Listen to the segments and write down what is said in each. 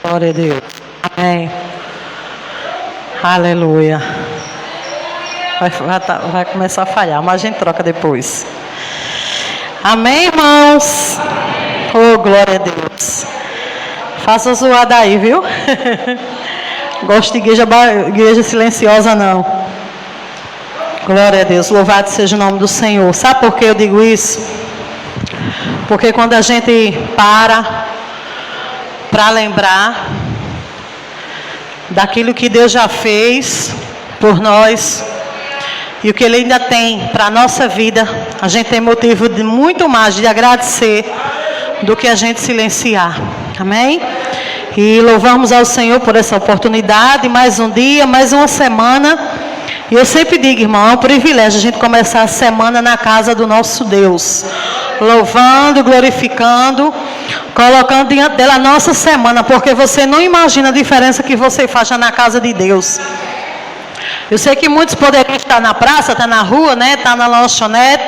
Glória a Deus. Amém. Aleluia. Vai começar a falhar, mas a gente troca depois. Amém, irmãos? Oh, glória a Deus. Faça zoada aí, viu? Gosto de igreja silenciosa, não. Glória a Deus. Louvado seja o nome do Senhor. Sabe por que eu digo isso? Porque quando a gente para lembrar daquilo que Deus já fez por nós e o que Ele ainda tem para a nossa vida, a gente tem motivo de muito mais de agradecer do que a gente silenciar. Amém? E louvamos ao Senhor por essa oportunidade, mais um dia, mais uma semana. E eu sempre digo, irmão, é um privilégio a gente começar a semana na casa do nosso Deus, louvando, glorificando, colocando diante dele a nossa semana, porque você não imagina a diferença que você faz na casa de Deus. Eu sei que muitos poderiam estar na praça, estar na rua, né, estar na lanchonete,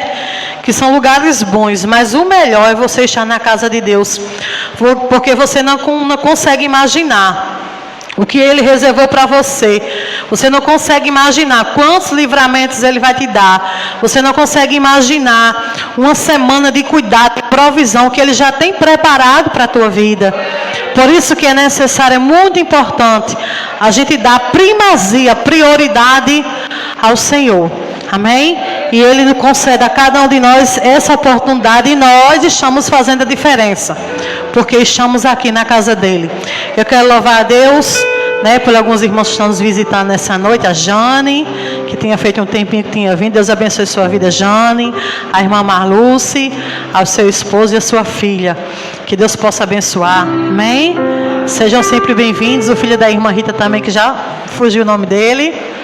que são lugares bons, mas o melhor é você estar na casa de Deus, porque você não consegue imaginar o que Ele reservou para você. Você não consegue imaginar quantos livramentos Ele vai te dar. Você não consegue imaginar uma semana de cuidado, de provisão que Ele já tem preparado para a tua vida. Por isso que é necessário, é muito importante a gente dar primazia, prioridade ao Senhor. Amém? E Ele concede a cada um de nós essa oportunidade e nós estamos fazendo a diferença, porque estamos aqui na casa dEle. Eu quero louvar a Deus, né, por alguns irmãos que estão nos visitando nessa noite. A Jane, que tinha feito um tempinho que tinha vindo. Deus abençoe sua vida, Jane. A irmã Marluce, ao seu esposo e a sua filha. Que Deus possa abençoar. Amém? Sejam sempre bem-vindos. O filho da irmã Rita também, que já fugiu o nome dele.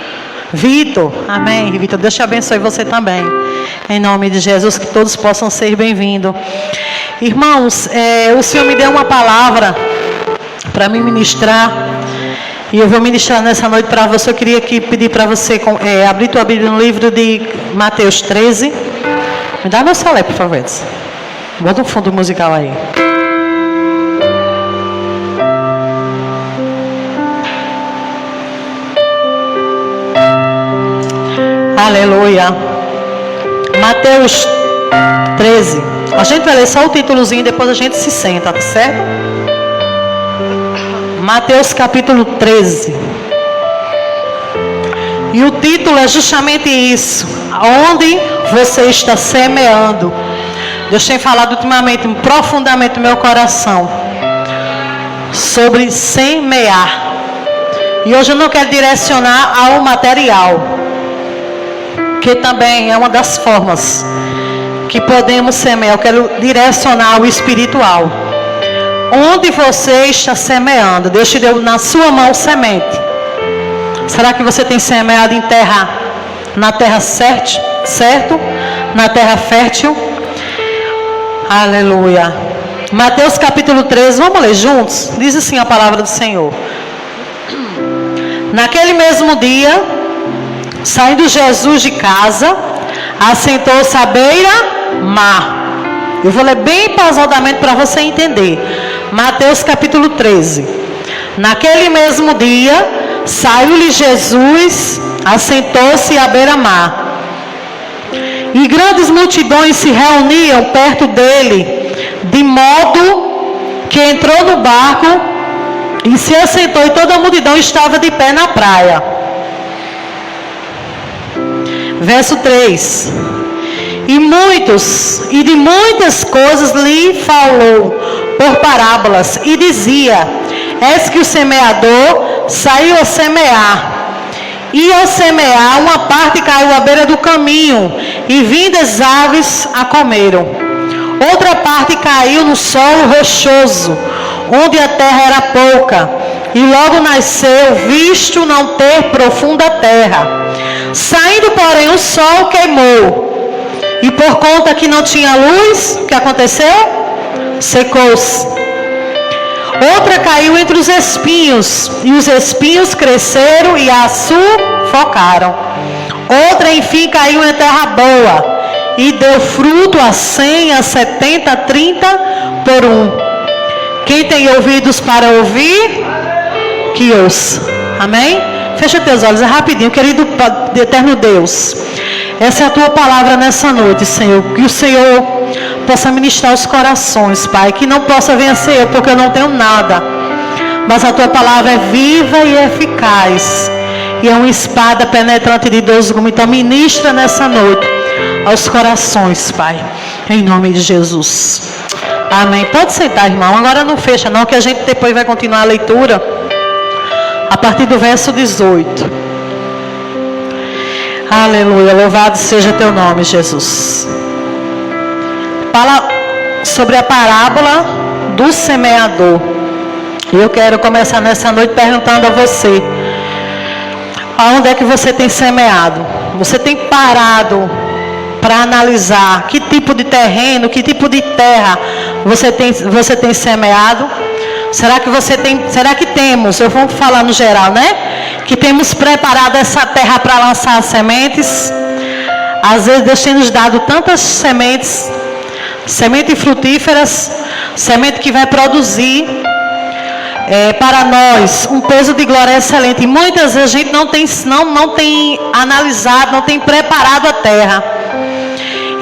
Vitor. Amém, Vitor. Deus te abençoe você também. Em nome de Jesus, que todos possam ser bem-vindos. Irmãos, o Senhor me deu uma palavra para me ministrar. E eu vou ministrar nessa noite para você. Eu queria pedir para você abrir tua Bíblia no livro de Mateus 13. Me dá meu celular, por favor. Bota um fundo musical aí. Aleluia. Mateus 13. A gente vai ler só o títulozinho, depois a gente se senta, tá certo? Mateus capítulo 13. E o título é justamente isso: onde você está semeando. Deus tem falado ultimamente profundamente no meu coração sobre semear. E hoje eu não quero direcionar ao material, que também é uma das formas que podemos semear. Eu quero direcionar ao espiritual. Onde você está semeando? Deus te deu na sua mão semente. Será que você tem semeado em terra, na terra certo? Na terra fértil? Aleluia. Mateus capítulo 13, vamos ler juntos? Diz assim a palavra do Senhor. Naquele mesmo dia, saindo Jesus de casa, assentou-se à beira-mar. Eu vou ler bem pausadamente para você entender. Mateus capítulo 13. Naquele mesmo dia, saiu-lhe Jesus, assentou-se à beira-mar. E grandes multidões se reuniam perto dele, de modo que entrou no barco e se assentou, e toda a multidão estava de pé na praia. Verso 3. E de muitas coisas lhe falou por parábolas, e dizia: eis que o semeador saiu a semear. E ao semear, uma parte caiu à beira do caminho, e vindas aves a comeram. Outra parte caiu no solo rochoso, onde a terra era pouca, e logo nasceu, visto não ter profunda terra. Saindo, porém, o sol queimou, e por conta que não tinha luz, o que aconteceu? Secou-se. Outra caiu entre os espinhos, e os espinhos cresceram e a sufocaram. Outra, enfim, caiu em terra boa, e deu fruto a 100, a 70, a 30 por um. Quem tem ouvidos para ouvir, que ouça. Amém? Fecha teus olhos, é rapidinho. Querido eterno Deus, essa é a tua palavra nessa noite, Senhor. Que o Senhor possa ministrar os corações, Pai. Que não possa vencer eu, porque eu não tenho nada. Mas a tua palavra é viva e eficaz. E é uma espada penetrante de 12 gumes. Então ministra nessa noite aos corações, Pai. Em nome de Jesus. Amém. Pode sentar, irmão. Agora não fecha não, que a gente depois vai continuar a leitura. A partir do verso 18. Aleluia. Louvado seja teu nome, Jesus. Fala sobre a parábola do semeador. E eu quero começar nessa noite perguntando a você: aonde é que você tem semeado? Você tem parado para analisar que tipo de terreno, que tipo de terra você tem semeado? Será que temos, eu vou falar no geral, né? Que temos preparado essa terra para lançar as sementes? Às vezes Deus tem nos dado tantas sementes frutíferas, semente que vai produzir para nós um peso de glória excelente. E muitas vezes a gente não tem analisado, não tem preparado a terra.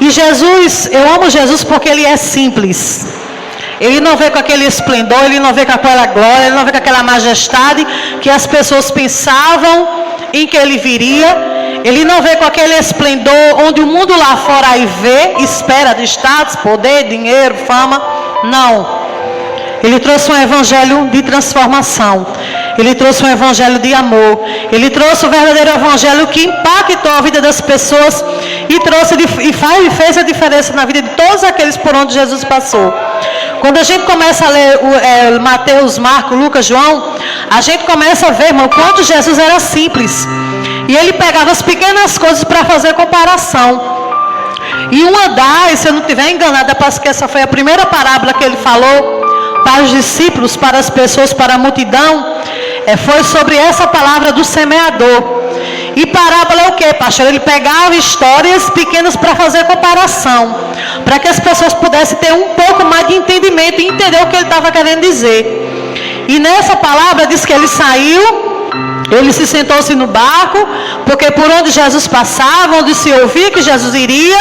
E Jesus, eu amo Jesus porque Ele é simples. Ele não vê com aquele esplendor, Ele não vê com aquela glória, Ele não vê com aquela majestade que as pessoas pensavam em que Ele viria. Ele não vê com aquele esplendor onde o mundo lá fora aí vê, espera de status, poder, dinheiro, fama. Não. Ele trouxe um evangelho de transformação. Ele trouxe um evangelho de amor. Ele trouxe o verdadeiro evangelho que impactou a vida das pessoas e fez a diferença na vida de todos aqueles por onde Jesus passou. Quando a gente começa a ler Mateus, Marcos, Lucas, João, a gente começa a ver, irmão, quanto Jesus era simples. E ele pegava as pequenas coisas para fazer comparação. E se eu não estiver enganada, parece que essa foi a primeira parábola que ele falou para os discípulos, para as pessoas, para a multidão, foi sobre essa palavra do semeador. E parábola é o que, pastor? Ele pegava histórias pequenas para fazer comparação, para que as pessoas pudessem ter um pouco mais de entendimento e entender o que ele estava querendo dizer. E nessa palavra diz que ele saiu, ele se sentou-se no barco, porque por onde Jesus passava, onde se ouvia que Jesus iria,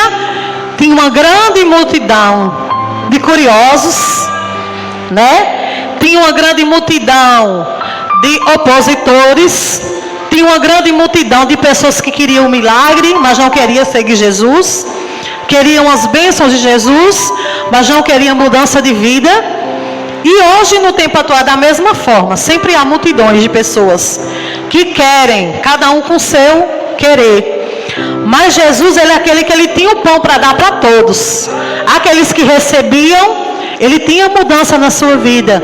tinha uma grande multidão de curiosos, né? Tinha uma grande multidão de opositores, tinha uma grande multidão de pessoas que queriam um milagre, mas não queriam seguir Jesus, queriam as bênçãos de Jesus, mas não queriam mudança de vida. E hoje, no tempo atual, da mesma forma, sempre há multidões de pessoas que querem, cada um com o seu querer. Mas Jesus, ele é aquele que ele tinha o pão para dar para todos. Aqueles que recebiam, ele tinha mudança na sua vida.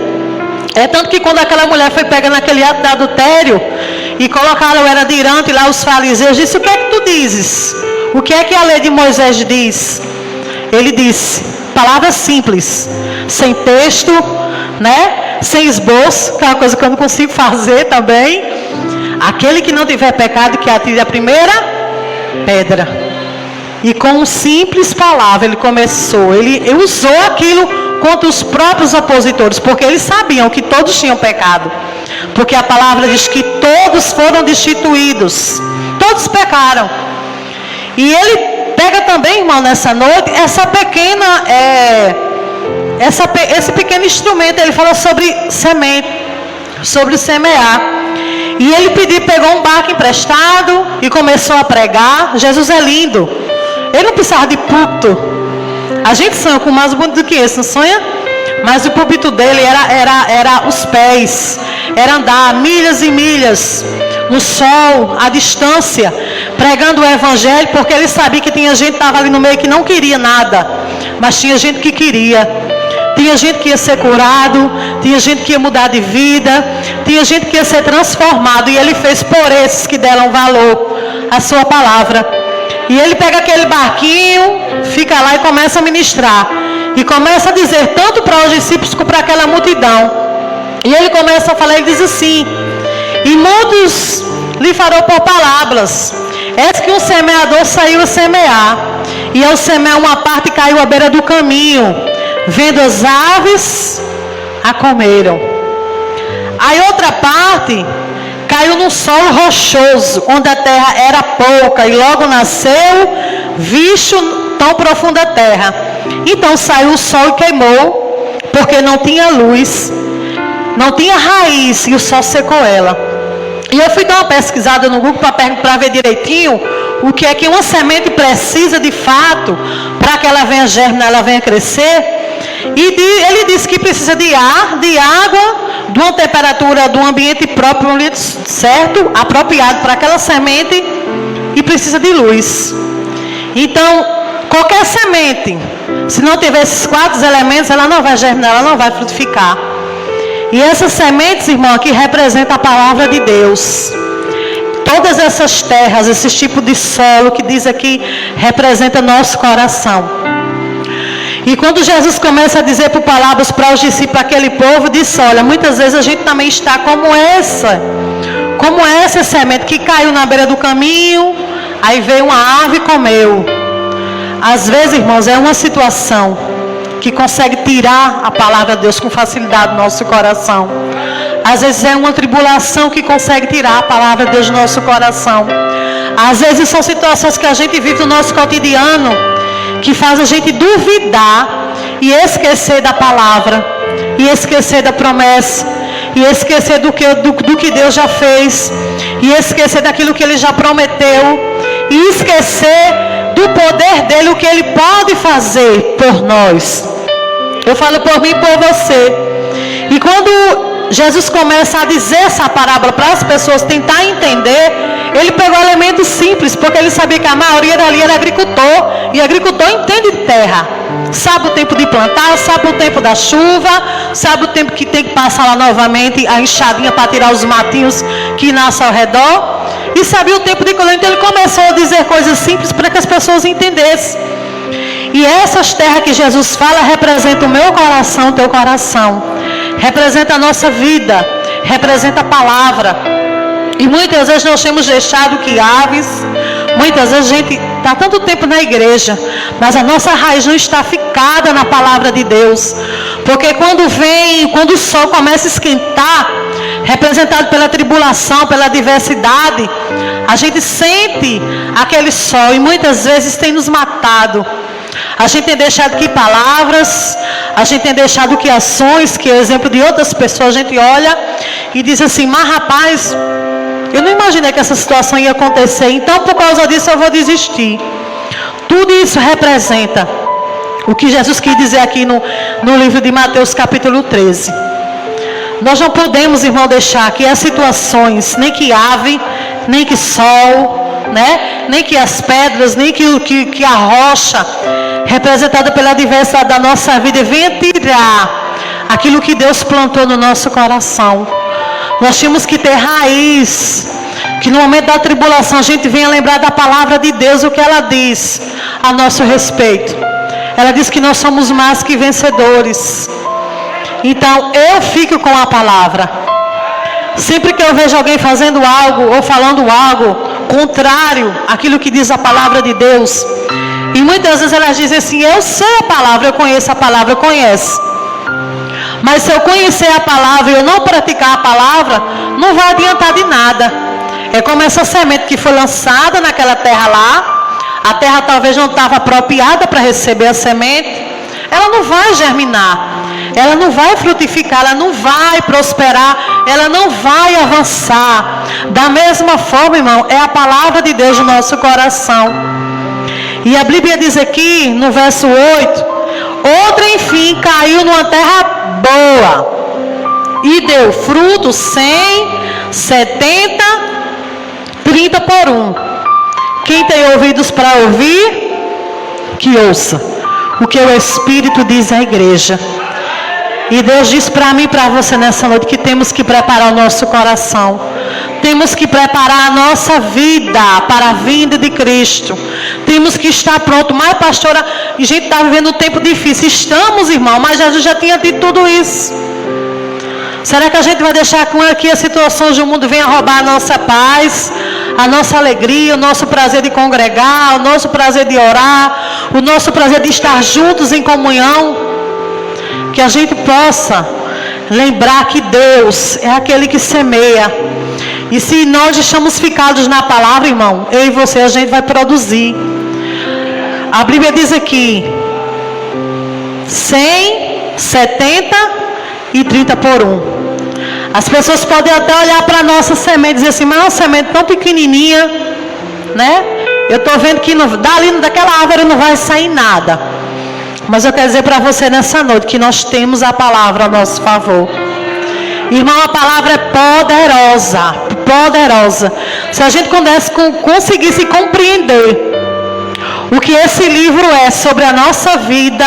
É tanto que quando aquela mulher foi pega naquele ato de adultério e colocaram ela diante lá, os fariseus disse: o que é que tu dizes? O que é que a lei de Moisés diz? Ele disse, palavras simples, sem texto, né? Sem esboço, que é uma coisa que eu não consigo fazer também. Aquele que não tiver pecado, que atire a primeira pedra. E com um simples palavra ele começou, ele usou aquilo contra os próprios opositores, porque eles sabiam que todos tinham pecado, porque a palavra diz que todos foram destituídos, todos pecaram. E ele pega também, irmão, nessa noite, esse pequeno instrumento. Ele falou sobre semente, sobre semear. E ele pegou um barco emprestado e começou a pregar. Jesus é lindo, ele não precisava de púlpito. A gente sonha com mais bonito do que esse, não sonha? Mas o púlpito dele era os pés, era andar milhas e milhas no sol, à distância, pregando o evangelho, porque ele sabia que tinha gente que estava ali no meio que não queria nada, mas tinha gente que queria. Tinha gente que ia ser curado, tinha gente que ia mudar de vida, tinha gente que ia ser transformado, e ele fez por esses que deram valor à sua palavra. E ele pega aquele barquinho, fica lá e começa a ministrar. E começa a dizer, tanto para os discípulos como para aquela multidão. E ele começa a falar, ele diz assim: e muitos lhe farão por palavras. Eis que um semeador saiu a semear. E ao semear uma parte caiu à beira do caminho. Vendo as aves, a comeram. Aí outra parte caiu num solo rochoso, onde a terra era pouca, e logo nasceu, visto tão profunda terra. Então saiu o sol e queimou, porque não tinha luz, não tinha raiz, e o sol secou ela. E eu fui dar uma pesquisada no Google para ver direitinho o que é que uma semente precisa de fato para que ela venha germinar, ela venha crescer. E ele disse que precisa de ar, de água, de uma temperatura, de um ambiente próprio, um ambiente certo, apropriado para aquela semente, e precisa de luz. Então, qualquer semente, se não tiver esses 4 elementos, ela não vai germinar, ela não vai frutificar. E essas sementes, irmão, aqui representam a palavra de Deus. Todas essas terras, esse tipo de solo que diz aqui, representa nosso coração. E quando Jesus começa a dizer por palavras para os discípulos, aquele povo, disse: olha, muitas vezes a gente também está como essa semente que caiu na beira do caminho, aí veio uma ave e comeu. Às vezes, irmãos, é uma situação que consegue tirar a palavra de Deus com facilidade do nosso coração. Às vezes é uma tribulação que consegue tirar a palavra de Deus do nosso coração. Às vezes são situações que a gente vive no nosso cotidiano, que faz a gente duvidar e esquecer da palavra, e esquecer da promessa, e esquecer do que Deus já fez, e esquecer daquilo que Ele já prometeu, e esquecer do poder dEle, o que Ele pode fazer por nós. Eu falo por mim e por você. E quando Jesus começa a dizer essa parábola para as pessoas tentar entender, ele pegou elementos simples, porque ele sabia que a maioria dali era agricultor, e agricultor entende de terra, sabe o tempo de plantar, sabe o tempo da chuva, sabe o tempo que tem que passar lá novamente a enxadinha para tirar os matinhos que nascem ao redor, e sabia o tempo de colheita. Então ele começou a dizer coisas simples para que as pessoas entendessem. E essas terras que Jesus fala representam o meu coração, o teu coração, representa a nossa vida, representa a palavra. E muitas vezes nós temos deixado que aves, muitas vezes a gente está tanto tempo na igreja, mas a nossa raiz não está ficada na palavra de Deus. Porque quando o sol começa a esquentar, representado pela tribulação, pela adversidade, a gente sente aquele sol e muitas vezes tem nos matado. A gente tem deixado que palavras, a gente tem deixado que ações, que é exemplo de outras pessoas, a gente olha e diz assim: mas rapaz, eu não imaginei que essa situação ia acontecer, então por causa disso eu vou desistir. Tudo isso representa o que Jesus quis dizer aqui no livro de Mateus capítulo 13. Nós não podemos, irmão, deixar que as situações, nem que ave, nem que sol, né? Nem que as pedras, nem que a rocha, representada pela adversidade da nossa vida, venha tirar aquilo que Deus plantou no nosso coração. Nós temos que ter raiz, que no momento da tribulação a gente venha lembrar da palavra de Deus, o que ela diz a nosso respeito. Ela diz que nós somos mais que vencedores. Então eu fico com a palavra. Sempre que eu vejo alguém fazendo algo ou falando algo contrário àquilo que diz a palavra de Deus, e muitas vezes elas dizem assim: eu sei a palavra, eu conheço a palavra, eu conheço. Mas se eu conhecer a palavra e eu não praticar a palavra, não vai adiantar de nada. É como essa semente que foi lançada naquela terra lá. A terra talvez não estava apropriada para receber a semente. Ela não vai germinar. Ela não vai frutificar, ela não vai prosperar, ela não vai avançar. Da mesma forma, irmão, é a palavra de Deus no nosso coração. E a Bíblia diz aqui, no verso 8, outra, enfim, caiu numa terra boa e deu fruto 100, 70, 30 por 1. Quem tem ouvidos para ouvir, que ouça o que o Espírito diz à igreja. E Deus diz para mim e para você nessa noite que temos que preparar o nosso coração. Temos que preparar a nossa vida para a vinda de Cristo. Temos que estar pronto. Mas, pastora, a gente está vivendo um tempo difícil. Estamos, irmão, mas Jesus já tinha dito tudo isso. Será que a gente vai deixar com que as situações do mundo venham roubar a nossa paz, a nossa alegria, o nosso prazer de congregar, o nosso prazer de orar, o nosso prazer de estar juntos em comunhão? Que a gente possa lembrar que Deus é aquele que semeia. E se nós estamos ficados na palavra, irmão, eu e você, a gente vai produzir. A Bíblia diz aqui, 100, 70 e 30 por 1. As pessoas podem até olhar para a nossa semente e dizer assim, mas é uma semente tão pequenininha, né? Eu estou vendo que dali daquela árvore não vai sair nada. Mas eu quero dizer para você nessa noite que nós temos a palavra a nosso favor. Irmão, a palavra é poderosa, poderosa. Se a gente conseguisse compreender o que esse livro é sobre a nossa vida,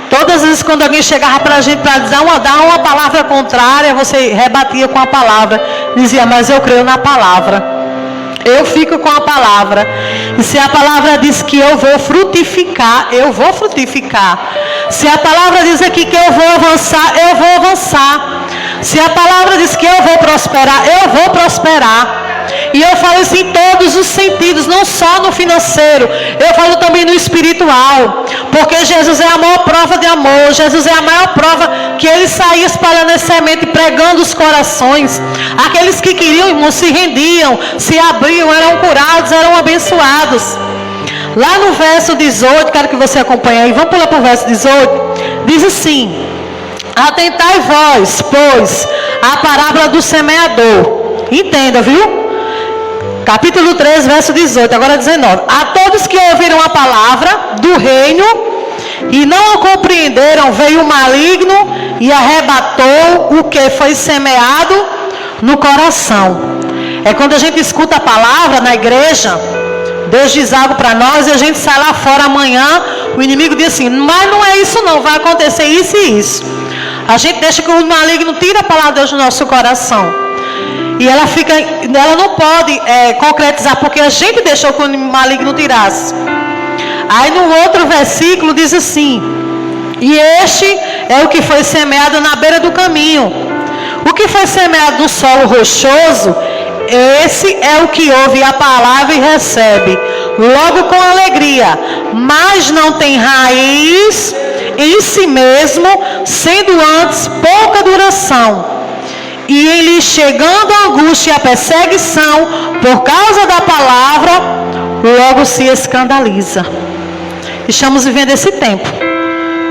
todas as vezes quando alguém chegava para a gente para dar uma palavra contrária, você rebatia com a palavra, dizia, mas eu creio na palavra. Eu fico com a palavra. E se a palavra diz que eu vou frutificar, eu vou frutificar. Se a palavra diz aqui que eu vou avançar, eu vou avançar. Se a palavra diz que eu vou prosperar, eu vou prosperar. E eu falo isso em todos os sentidos, não só no financeiro, eu falo também no espiritual, porque Jesus é a maior prova de amor, Jesus é a maior prova que ele saía espalhando essa semente, pregando os corações. Aqueles que queriam, irmão, se rendiam, se abriam, eram curados, eram abençoados. Lá no verso 18, quero que você acompanhe aí, vamos pular para o verso 18, diz assim, atentai vós, pois, a parábola do semeador. Entenda, viu? Capítulo 3, verso 18, agora 19. A todos que ouviram a palavra do reino e não a compreenderam, veio o maligno e arrebatou o que foi semeado no coração. É quando a gente escuta a palavra na igreja, Deus diz algo para nós e a gente sai lá fora amanhã, o inimigo diz assim, mas não é isso não, vai acontecer isso e isso. A gente deixa que o maligno tire a palavra de Deus do nosso coração. E ela não pode concretizar, porque a gente deixou que o maligno tirasse. Aí no outro versículo diz assim, e este é o que foi semeado na beira do caminho. O que foi semeado no solo rochoso, esse é o que ouve a palavra e recebe, logo com alegria, mas não tem raiz em si mesmo, sendo antes pouca duração. E ele chegando a angústia e a perseguição por causa da palavra, logo se escandaliza. Estamos vivendo esse tempo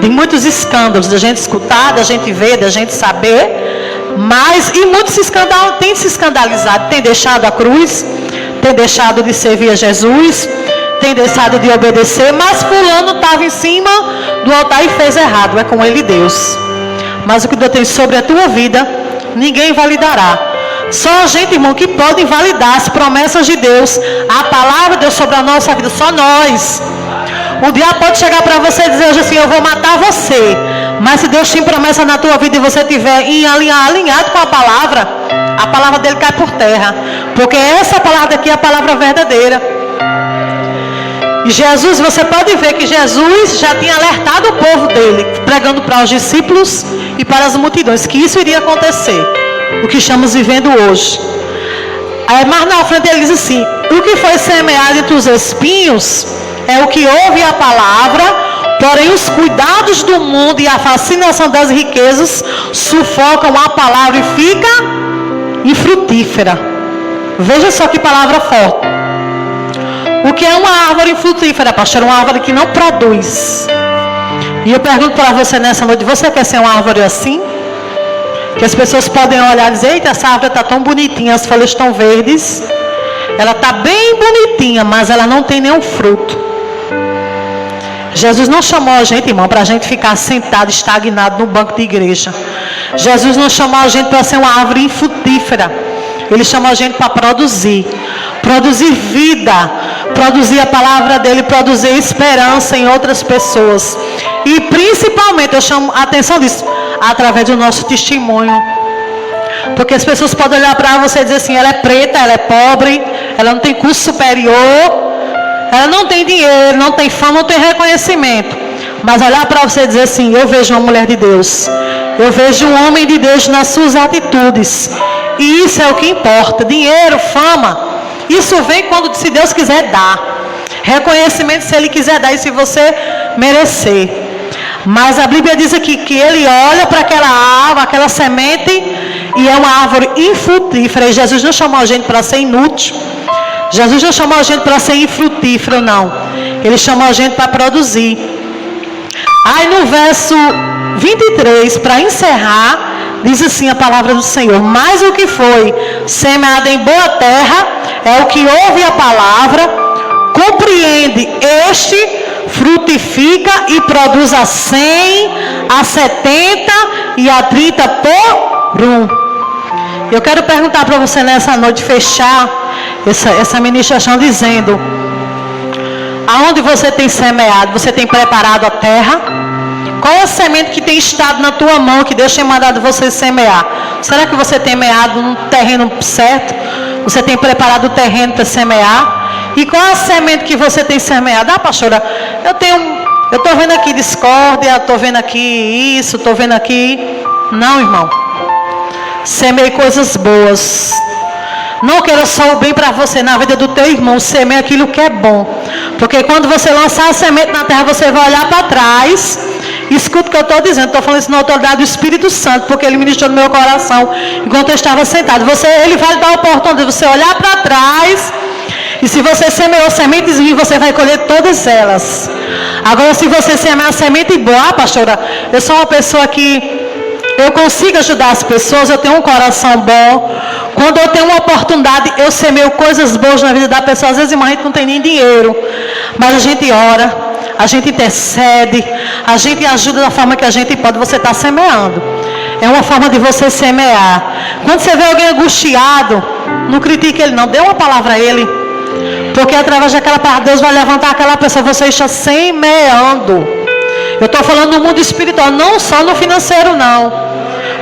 de muitos escândalos, da gente escutar, da gente ver, da gente saber, mas e muitos têm se escandalizado, têm deixado a cruz, têm deixado de servir a Jesus, têm deixado de obedecer, mas fulano estava em cima do altar e fez errado, é com ele Deus. Mas o que Deus tem sobre a tua vida, ninguém validará. Só a gente, irmão, que pode invalidar as promessas de Deus, a palavra de Deus sobre a nossa vida, só nós. O diabo pode chegar para você e dizer hoje assim, eu vou matar você. Mas se Deus tem promessa na tua vida e você estiver alinhado com a palavra dele cai por terra. Porque essa palavra aqui é a palavra verdadeira. E Jesus, você pode ver que Jesus já tinha alertado o povo dele, pregando para os discípulos e para as multidões, que isso iria acontecer, o que estamos vivendo hoje. Aí, mais na frente ele diz assim, o que foi semeado entre os espinhos é o que ouve a palavra, porém os cuidados do mundo e a fascinação das riquezas sufocam a palavra e fica infrutífera. Veja só que palavra forte. O que é uma árvore frutífera, pastor? Uma árvore que não produz. E eu pergunto para você nessa noite, você quer ser uma árvore assim? Que as pessoas podem olhar e dizer, eita, essa árvore está tão bonitinha, as folhas estão verdes. Ela está bem bonitinha, mas ela não tem nenhum fruto. Jesus não chamou a gente, irmão, para a gente ficar sentado, estagnado no banco de igreja. Jesus não chamou a gente para ser uma árvore infrutífera. Ele chamou a gente para produzir vida, produzir a palavra dele, produzir esperança em outras pessoas. E principalmente, eu chamo a atenção disso, através do nosso testemunho. Porque as pessoas podem olhar para você e dizer assim, ela é preta, ela é pobre, ela não tem curso superior, ela não tem dinheiro, não tem fama, não tem reconhecimento. Mas olhar para você e dizer assim, eu vejo uma mulher de Deus, eu vejo um homem de Deus nas suas atitudes. E isso é o que importa. Dinheiro, fama, isso vem quando, se Deus quiser dar. Reconhecimento, se Ele quiser dar e se você merecer. Mas a Bíblia diz aqui que ele olha para aquela árvore, aquela semente, e é uma árvore infrutífera. E Jesus não chamou a gente para ser inútil. Jesus não chamou a gente para ser infrutífero, não. Ele chamou a gente para produzir. Aí no verso 23, para encerrar, diz assim a palavra do Senhor: mas o que foi semeado em boa terra é o que ouve a palavra, compreende este, frutifica e produz a 100, a 70 e a 30 por 1. Eu quero perguntar para você nessa noite, fechar essa ministração dizendo: aonde você tem semeado? Você tem preparado a terra? Qual é a semente que tem estado na tua mão, que Deus tem mandado você semear? Será que você tem semeado no terreno certo? Você tem preparado o terreno para semear? E qual é a semente que você tem semeado? Ah, pastora, eu estou vendo aqui discórdia, estou vendo aqui isso, estou vendo aqui... Não, irmão. Semeie coisas boas. Não queira só o bem para você na vida do teu irmão. Semeie aquilo que é bom. Porque quando você lançar a semente na terra, você vai olhar para trás. Escuta o que eu estou dizendo. Estou falando isso na autoridade do Espírito Santo, porque ele ministrou no meu coração enquanto eu estava sentado. Ele vai dar a oportunidade de você olhar para trás. E se você semeou sementes ruins, você vai colher todas elas. Agora, se você semear semente boa, pastora, eu sou uma pessoa que eu consigo ajudar as pessoas, eu tenho um coração bom. Quando eu tenho uma oportunidade, eu semeio coisas boas na vida da pessoa. Às vezes, irmão, a gente não tem nem dinheiro, mas a gente ora, a gente intercede, a gente ajuda da forma que a gente pode. Você está semeando. É uma forma de você semear. Quando você vê alguém angustiado, não critique ele não, dê uma palavra a ele. Porque através daquela palavra, Deus vai levantar aquela pessoa. Você está semeando. Eu estou falando no mundo espiritual, não só no financeiro não.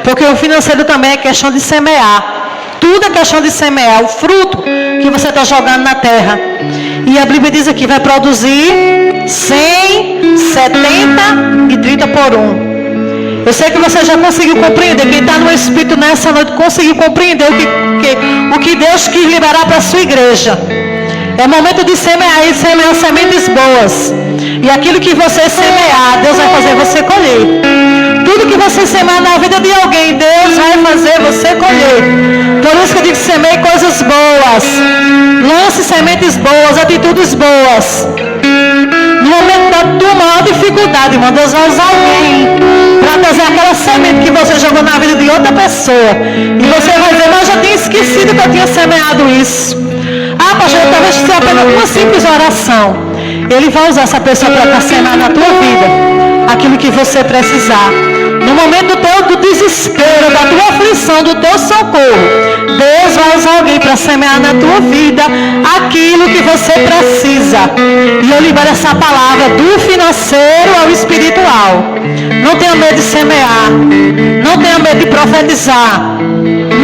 Porque o financeiro também é questão de semear. Tudo é questão de semear. O fruto que você está jogando na terra. E a Bíblia diz aqui, vai produzir 100, 70 e 30 por 1. Eu sei que você já conseguiu compreender. Quem está no Espírito nessa noite conseguiu compreender o que Deus quis liberar para a sua igreja. É momento de semear e semear sementes boas. E aquilo que você semear, Deus vai fazer você colher. Tudo que você semear na vida de alguém, Deus vai fazer você colher. Por isso que eu digo, semeie coisas boas. Lance sementes boas, atitudes boas. No momento da tua maior dificuldade, irmão, Deus vai usar alguém para trazer aquela semente que você jogou na vida de outra pessoa. E você vai dizer, mas eu já tinha esquecido que eu tinha semeado isso. Ah, pastor, talvez seja apenas uma simples oração. Ele vai usar essa pessoa para semear na tua vida aquilo que você precisar. No momento do desespero, da tua aflição, do teu socorro, Deus vai usar alguém para semear na tua vida aquilo que você precisa. E eu libero essa palavra do financeiro ao espiritual. Não tenha medo de semear. Não tenha medo de profetizar.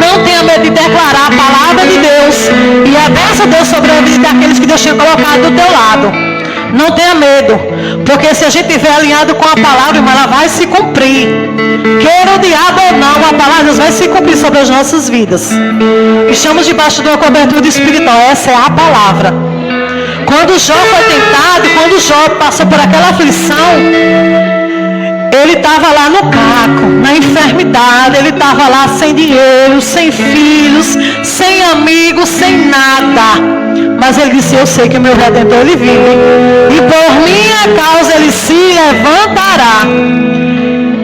Não tenha medo de declarar a palavra de Deus e a bênção de Deus sobre a vida daqueles que Deus tinha colocado do teu lado. Não tenha medo, porque se a gente estiver alinhado com a palavra, irmão, ela vai se cumprir. Queira o diabo ou não, a palavra de Deus vai se cumprir sobre as nossas vidas. Estamos debaixo de uma cobertura espiritual, essa é a palavra. Quando Jó foi tentado, quando Jó passou por aquela aflição, ele estava lá no caco, na enfermidade, ele estava lá sem dinheiro, sem filhos, sem amigos, sem nada. Mas ele disse, eu sei que o meu Redentor ele vive. E por minha causa ele se levantará.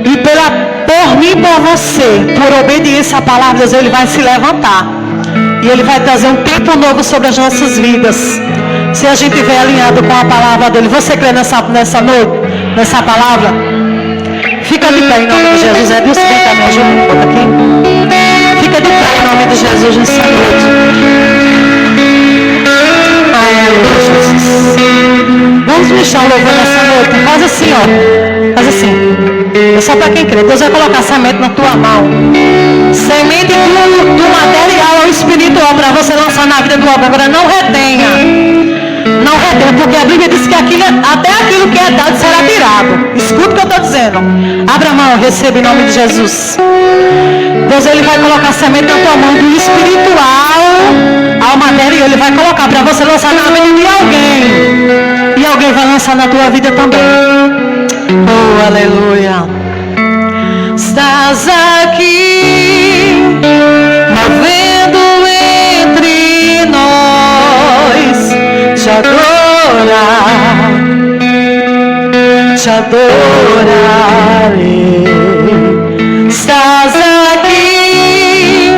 E por mim e por você, por obediência à palavra de Deus, ele vai se levantar. E ele vai trazer um tempo novo sobre as nossas vidas. Se a gente estiver alinhado com a palavra dele. Você crê nessa noite, nessa palavra? Fica de pé em nome de Jesus. É Deus que vem cá, me ajuda um pouco aqui. Fica de pé em nome de Jesus nessa noite. Vamos mexer o louvor nessa noite. Faz assim, ó. Faz assim. É só para quem crê. Deus vai colocar semente na tua mão. Semente do material ao espiritual para você lançar na vida do homem. Agora não retenha. Não retenha, porque a Bíblia diz que até aquilo que é dado será tirado. Escuta o que eu estou dizendo. Abra a mão, receba em nome de Jesus. Deus, ele vai colocar semente na tua mão do espiritual ao material. Ele vai colocar para você lançar na vida de alguém. E alguém vai lançar na tua vida também. Oh, aleluia. Estás aqui, movendo entre nós. Te adorar, te adorarei. Estás aqui,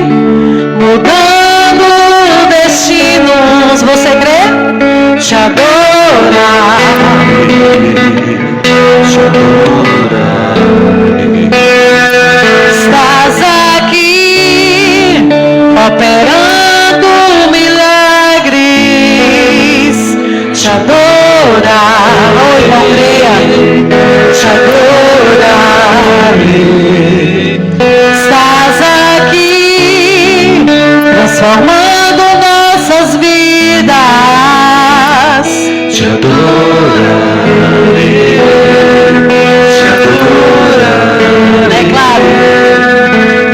mudando destinos. Você crê? Te adorarei, te adorarei. Estás aqui, operando milagres. Te adorar, oh irmão, creia. Te adorarei. Estás aqui, transformando nossas vidas. Te adorarei, te adorarei. Declaro.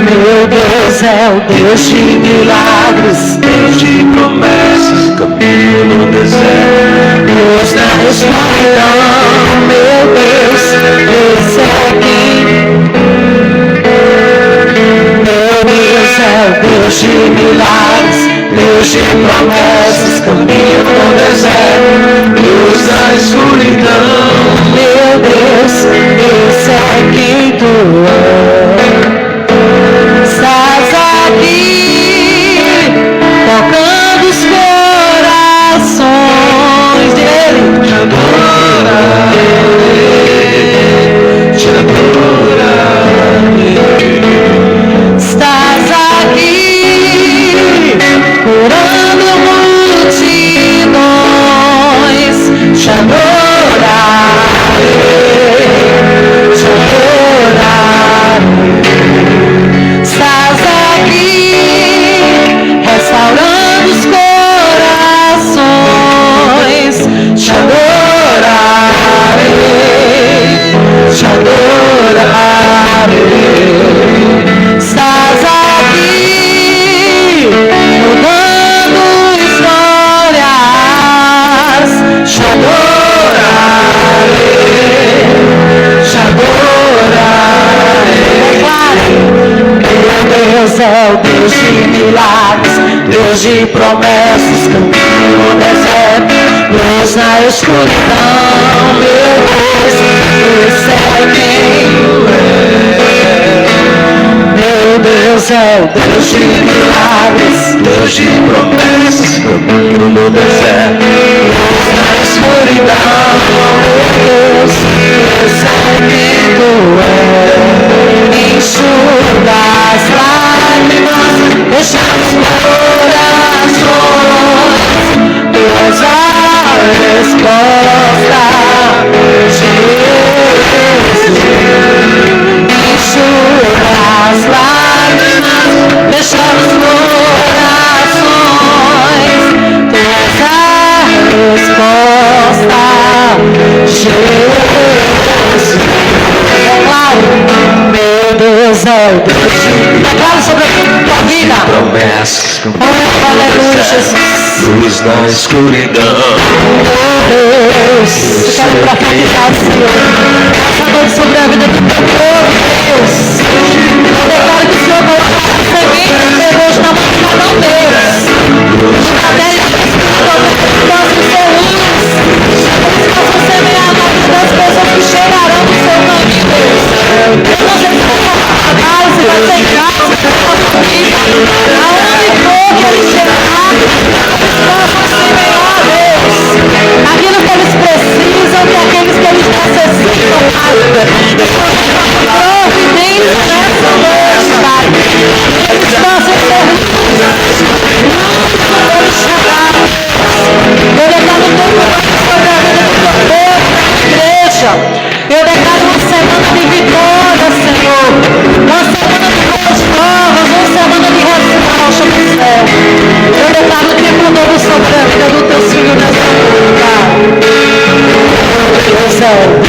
Meu Deus é o Deus de milagres, Deus de promessas, caminho no deserto, Deus na escuridão. Meu Deus, esse é quem. Meu Deus é o Deus de milagres, Deus de promessas, caminho no deserto, Deus na escuridão. Meu Deus, esse é quem tu és. Estás aqui, tocando os corações dele. Te adorarei, te adorarei. Estás aqui, curando multidões. Te adorarei, te adorarei. Estás aqui, restaurando os corações. Te adorarei, te adorarei. Estás aqui, mudando histórias. Te adorarei, te adorarei. Meu Deus é o Deus de milagres, Deus de promessas, caminho no deserto, Deus na escuridão. Meu Deus, esse é quem tu és. Meu Deus é o Deus de milagres, Deus de promessas, caminho no deserto, Deus na escuridão. Meu Deus, esse é quem tu és. Enxuga as lágrimas, deixa os corações. Deus a resposta, Jesus. Enxuga as lágrimas, deixa os corações. Deus a resposta, Jesus. Declaro, meu Deus é o Deus. Declaro sobre a tua vida. Promessas, Oh, aleluia, Jesus. luz na escuridão. Deus, eu quero profetizar, Senhor. Essa noite sobre a vida do teu povo, Deus. Eu declaro que o Senhor coloca a semente, Deus, na mão de cada um deles. Até eles possam ser luz. Eles possam semear na vida das pessoas que chegarão no seu caminho, Deus. Eu não sei se vai ser trabalho, se vai ser em casa, se vai ser na família. Aonde for que eles chegarem, eles possam semear, Deus. Aquilo que eles precisam e aqueles que eles necessitam, Pai. Providência nessa noite, Pai. Eles possam ser luz. Eles chegarem. Eu declaro todo sobre a vida do teu povo, da igreja. Eu declaro uma semana de vitória, Senhor. Uma semana de coisas novas, uma semana de resposta do céu. Eu declaro o tempo novo sobre a vida dos teus filhos nessa noite, Pai. Deus é o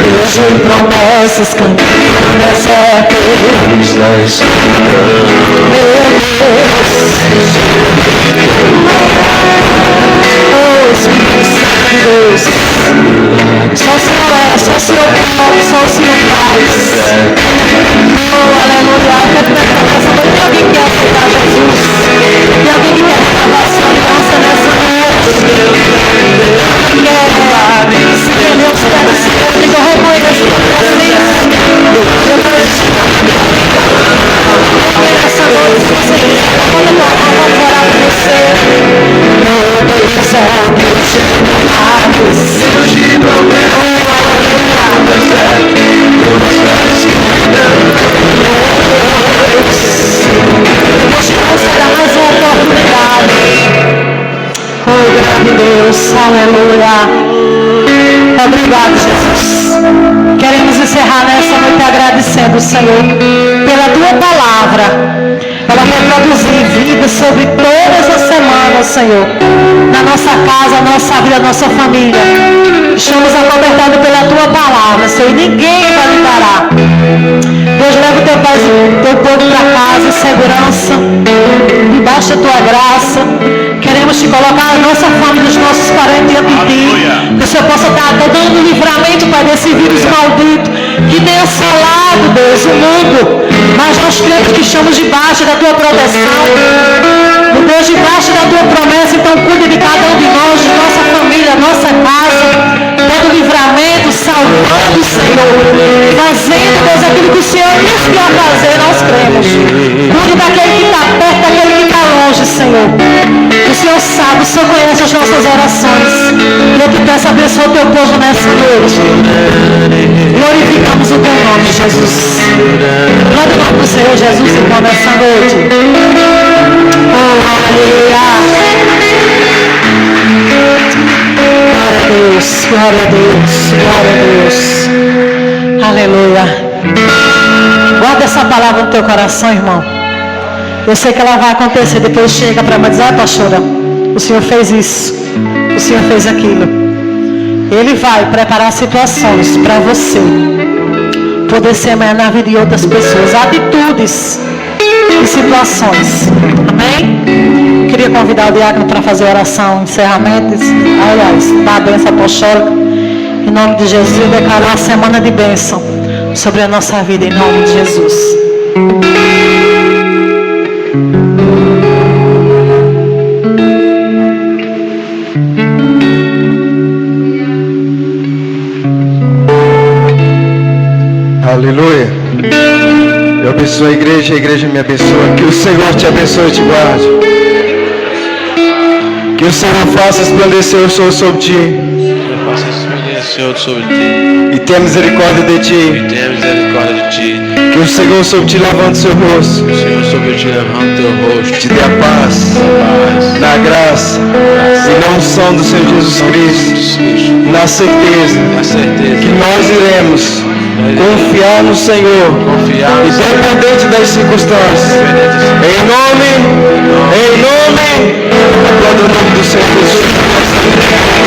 Deus de promessas, caminho no deserto, Luz na escuridão. meu Deus. Oh, Espírito Santo de Deus. Só o Senhor Aleluia. Obrigado, Jesus. Queremos encerrar nessa noite agradecendo, Senhor, pela tua palavra. Ela vai produzir vida sobre todas as semanas, Senhor. Na nossa casa, nossa vida, nossa família. Estamos acobertados pela tua palavra, Senhor. E ninguém vai lhe parar. Deus, leva o teu povo para casa em segurança. Debaixo da tua graça. Queremos te colocar a nossa família, os nossos parentes diante de ti. Que o Senhor possa estar dando livramento, Pai, desse vírus maldito que tem assolado, Deus, o mundo. Mas nós cremos que estamos debaixo da tua proteção. Deus, debaixo da tua promessa. Então cuide de cada um de nós, de nossa família, nossa casa. Todo livramento, salvando, Senhor. Fazendo, Deus, aquilo que o Senhor nos quer fazer, nós cremos. Cuide daquele que está perto, daquele que está longe, Senhor. O Senhor sabe, o Senhor conhece as nossas orações. E eu te peço, abençoa o teu povo nessa noite. Glorificamos o teu nome, Jesus. Glória ao nome do Senhor Jesus, irmão, nessa noite. Oh, aleluia. Glória a Deus, glória a Deus, glória a Deus. Aleluia. Guarda essa palavra no teu coração, irmão. Eu sei que ela vai acontecer. Depois chega para me dizer, ah, pastora, o Senhor fez isso, o Senhor fez aquilo. Ele vai preparar situações para você poder ser amanhã na vida de outras pessoas, atitudes e situações. Amém? Queria convidar o diácono para fazer oração, encerramento, aliás, dar a bênção apostólica. Em nome de Jesus, e declarar a semana de bênção sobre a nossa vida, em nome de Jesus. Aleluia. Eu abençoo a igreja me abençoa. Que o Senhor te abençoe e te guarde. Que o Senhor faça esplandecer o sol sobre ti. E tenha misericórdia de ti. Que o Senhor sobre ti levante seu rosto. Te dê a paz. Na graça. E na unção do Senhor Jesus Cristo. Na certeza que nós iremos confiar no Senhor, independente das circunstâncias. Em nome, aplauda o nome do Senhor Jesus.